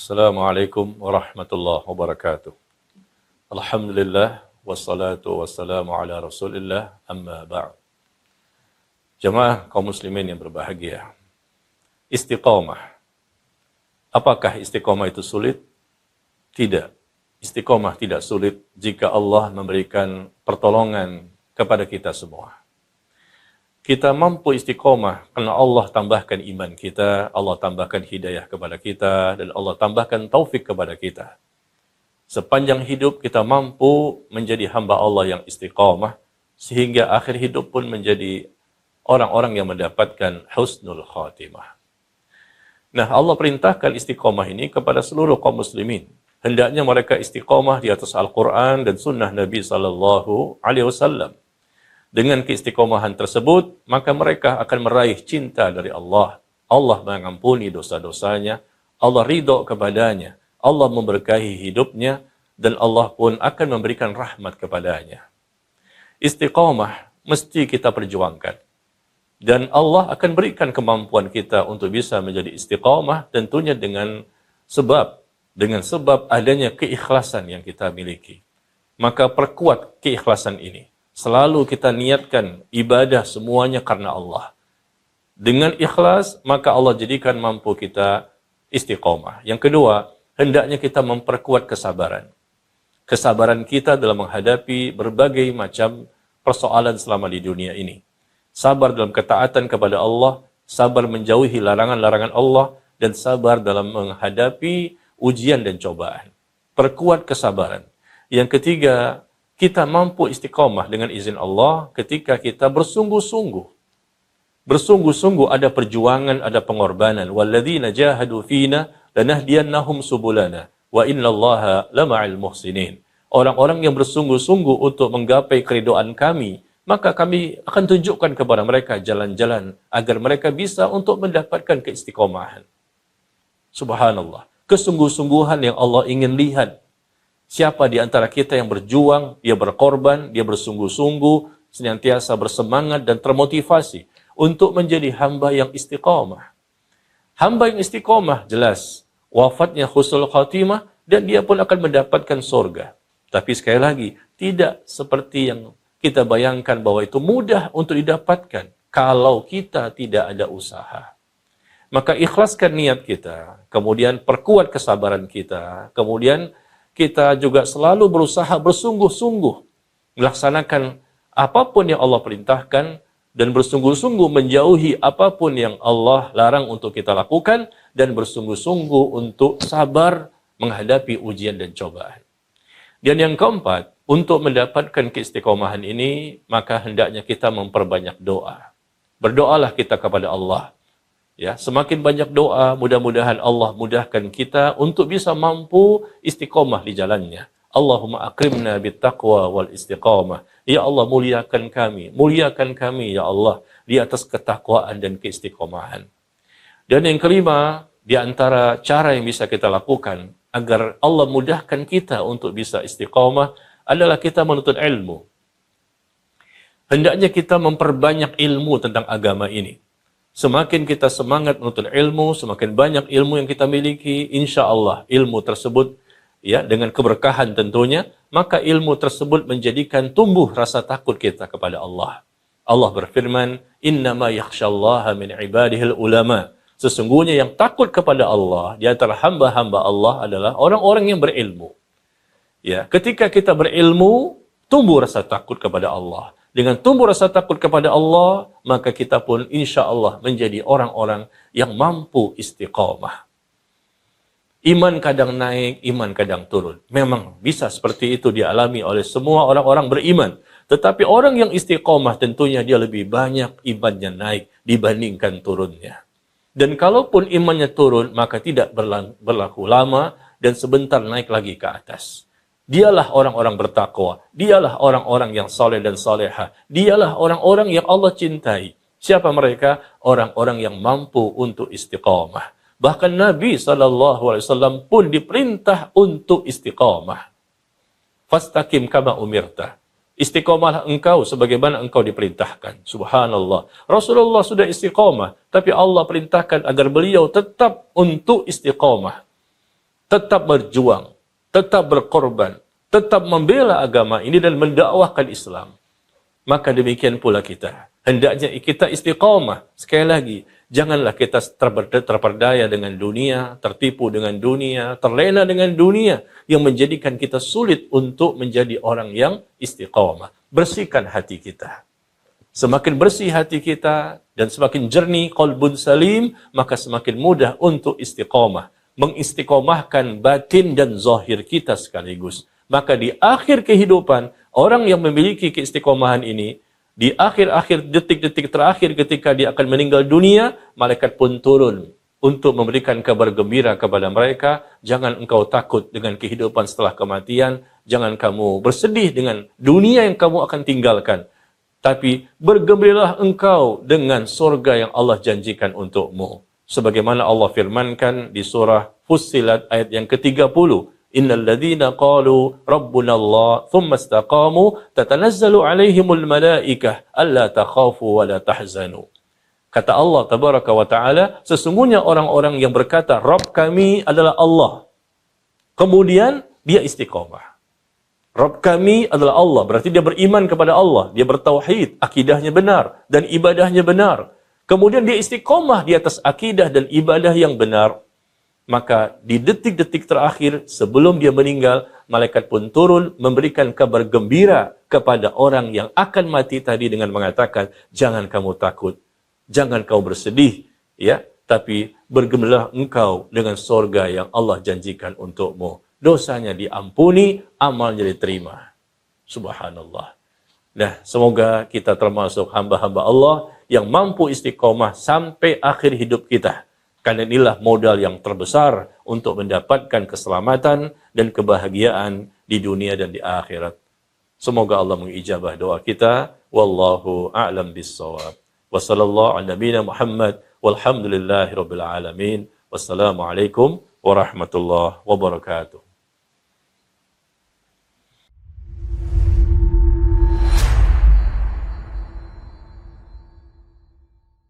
Assalamualaikum warahmatullahi wabarakatuh. Alhamdulillah wassalatu wassalamu ala Rasulillah amma ba'd. Jemaah kaum muslimin yang berbahagia. Istiqamah. Apakah istiqamah itu sulit? Tidak. Istiqamah tidak sulit jika Allah memberikan pertolongan kepada kita semua. Kita mampu istiqomah karena Allah tambahkan iman kita, Allah tambahkan hidayah kepada kita, dan Allah tambahkan taufik kepada kita. Sepanjang hidup kita mampu menjadi hamba Allah yang istiqomah, sehingga akhir hidup pun menjadi orang-orang yang mendapatkan husnul khatimah. Nah, Allah perintahkan istiqomah ini kepada seluruh kaum muslimin. Hendaknya mereka istiqomah di atas Al-Quran dan sunnah Nabi SAW. Dengan keistiqomahan tersebut, maka mereka akan meraih cinta dari Allah. Allah mengampuni dosa-dosanya, Allah ridho kepadanya, Allah memberkahi hidupnya, dan Allah pun akan memberikan rahmat kepadanya. Istiqamah mesti kita perjuangkan. Dan Allah akan berikan kemampuan kita untuk bisa menjadi istiqamah tentunya dengan sebab adanya keikhlasan yang kita miliki. Maka perkuat keikhlasan ini. Selalu kita niatkan ibadah semuanya karena Allah. Dengan ikhlas, maka Allah jadikan mampu kita istiqomah. Yang kedua, hendaknya kita memperkuat kesabaran. Kesabaran kita dalam menghadapi berbagai macam persoalan selama di dunia ini. Sabar dalam ketaatan kepada Allah, sabar menjauhi larangan-larangan Allah, dan sabar dalam menghadapi ujian dan cobaan. Perkuat kesabaran. Yang ketiga, kita mampu istiqomah dengan izin Allah ketika kita bersungguh-sungguh. Bersungguh-sungguh ada perjuangan, ada pengorbanan. وَالَّذِينَ جَاهَدُوا فِينَا لَنَهْدِيَنَّهُمْ سُبُلَنَا وَإِنَّ اللَّهَ لَمَعَ الْمُحْسِنِينَ. Orang-orang yang bersungguh-sungguh untuk menggapai keridhaan kami, maka kami akan tunjukkan kepada mereka jalan-jalan agar mereka bisa untuk mendapatkan keistiqomahan. Subhanallah. Kesungguh-sungguhan yang Allah ingin lihat. Siapa di antara kita yang berjuang, dia berkorban, dia bersungguh-sungguh, senantiasa bersemangat dan termotivasi untuk menjadi hamba yang istiqamah. Hamba yang istiqamah jelas, wafatnya husnul khatimah dan dia pun akan mendapatkan surga. Tapi sekali lagi, tidak seperti yang kita bayangkan bahwa itu mudah untuk didapatkan kalau kita tidak ada usaha. Maka ikhlaskan niat kita, kemudian perkuat kesabaran kita, kemudian kita juga selalu berusaha bersungguh-sungguh melaksanakan apapun yang Allah perintahkan dan bersungguh-sungguh menjauhi apapun yang Allah larang untuk kita lakukan dan bersungguh-sungguh untuk sabar menghadapi ujian dan cobaan. Dan yang keempat, untuk mendapatkan keistiqomahan ini, maka hendaknya kita memperbanyak doa. Berdoalah kita kepada Allah. Ya, semakin banyak doa, mudah-mudahan Allah mudahkan kita untuk bisa mampu istiqomah di jalannya. Allahumma akrimna bittaqwa wal istiqamah. Ya Allah, muliakan kami ya Allah di atas ketakwaan dan keistiqomahan. Dan yang kelima, di antara cara yang bisa kita lakukan agar Allah mudahkan kita untuk bisa istiqomah adalah kita menuntut ilmu. Hendaknya kita memperbanyak ilmu tentang agama ini. Semakin kita semangat menuntut ilmu, semakin banyak ilmu yang kita miliki, insya Allah ilmu tersebut ya dengan keberkahan tentunya, maka ilmu tersebut menjadikan tumbuh rasa takut kita kepada Allah. Allah berfirman, "Innama yakhsyallaha min ibadihil ulama." Sesungguhnya yang takut kepada Allah di antara hamba-hamba Allah adalah orang-orang yang berilmu. Ya, ketika kita berilmu, tumbuh rasa takut kepada Allah. Dengan tumbuh rasa takut kepada Allah, maka kita pun insya Allah menjadi orang-orang yang mampu istiqamah. Iman kadang naik, iman kadang turun. Memang bisa seperti itu dialami oleh semua orang-orang beriman. Tetapi orang yang istiqamah tentunya dia lebih banyak imannya naik dibandingkan turunnya. Dan kalaupun imannya turun, maka tidak berlaku lama dan sebentar naik lagi ke atas. Dialah orang-orang bertakwa. Dialah orang-orang yang saleh dan salehah. Dialah orang-orang yang Allah cintai. Siapa mereka? Orang-orang yang mampu untuk istiqamah. Bahkan Nabi SAW pun diperintah untuk istiqamah. Fastaqim kama umirta. Istiqamahlah engkau sebagaimana engkau diperintahkan. Subhanallah. Rasulullah sudah istiqamah. Tapi Allah perintahkan agar beliau tetap untuk istiqamah. tetap berjuang, tetap berkorban, tetap membela agama ini dan mendakwahkan Islam. Maka demikian pula kita. Hendaknya kita istiqamah. Sekali lagi, janganlah kita terperdaya dengan dunia, tertipu dengan dunia, terlena dengan dunia yang menjadikan kita sulit untuk menjadi orang yang istiqamah. Bersihkan hati kita. Semakin bersih hati kita dan semakin jernih qalbun salim, maka semakin mudah untuk istiqamah. Mengistiqamahkan batin dan zahir kita sekaligus. Maka di akhir kehidupan, orang yang memiliki keistiqomahan ini, di akhir-akhir detik-detik terakhir ketika dia akan meninggal dunia, malaikat pun turun untuk memberikan kabar gembira kepada mereka. Jangan engkau takut dengan kehidupan setelah kematian. Jangan kamu bersedih dengan dunia yang kamu akan tinggalkan. Tapi bergembiralah engkau dengan surga yang Allah janjikan untukmu. Sebagaimana Allah firmankan di surah Fussilat ayat yang ke-30. Innal ladzina qalu rabbuna Allah thumma istaqamu tatanazzalu alaihimul malaikah alla takhafu wa la tahzanu. Kata Allah tabaraka wa taala, sesungguhnya orang-orang yang berkata Rabb kami adalah Allah. Kemudian dia istiqamah. Rabb kami adalah Allah, berarti dia beriman kepada Allah, dia bertauhid, akidahnya benar dan ibadahnya benar. Kemudian dia istiqamah di atas akidah dan ibadah yang benar. Maka di detik-detik terakhir sebelum dia meninggal, malaikat pun turun memberikan kabar gembira kepada orang yang akan mati tadi dengan mengatakan, jangan kamu takut, jangan kau bersedih, ya, tapi bergembiralah engkau dengan surga yang Allah janjikan untukmu. Dosanya diampuni, amalnya diterima. Subhanallah. Nah, semoga kita termasuk hamba-hamba Allah yang mampu istiqomah sampai akhir hidup kita. Karena inilah modal yang terbesar untuk mendapatkan keselamatan dan kebahagiaan di dunia dan di akhirat. Semoga Allah mengijabah doa kita. Wallahu a'lam bis-shawab. Wa sallallahu ala nabiyyina Muhammad walhamdulillahi rabbil alamin. Wassalamualaikum warahmatullahi wabarakatuh.